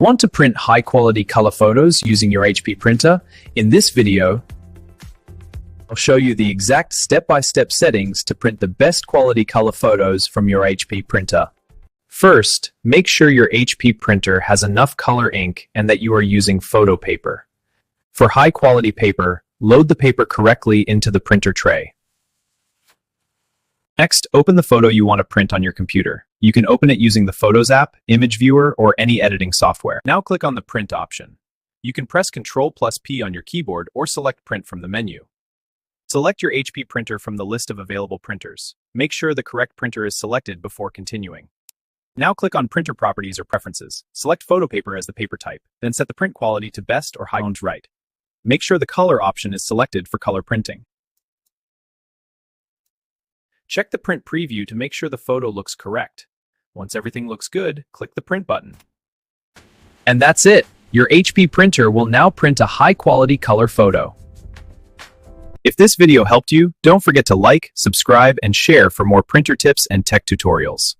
Want to print high-quality color photos using your HP printer? In this video, I'll show you the exact step-by-step settings to print the best quality color photos from your HP printer. First, make sure your HP printer has enough color ink and that you are using photo paper. For high-quality paper, load the paper correctly into the printer tray. Next, open the photo you want to print on your computer. You can open it using the Photos app, Image Viewer, or any editing software. Now click on the Print option. You can press Ctrl+P on your keyboard or select Print from the menu. Select your HP printer from the list of available printers. Make sure the correct printer is selected before continuing. Now click on Printer Properties or Preferences. Select photo paper as the paper type, then set the print quality to Best or High to Right. Make sure the color option is selected for color printing. Check the print preview to make sure the photo looks correct. Once everything looks good, click the Print button. And that's it! Your HP printer will now print a high-quality color photo. If this video helped you, don't forget to like, subscribe, and share for more printer tips and tech tutorials.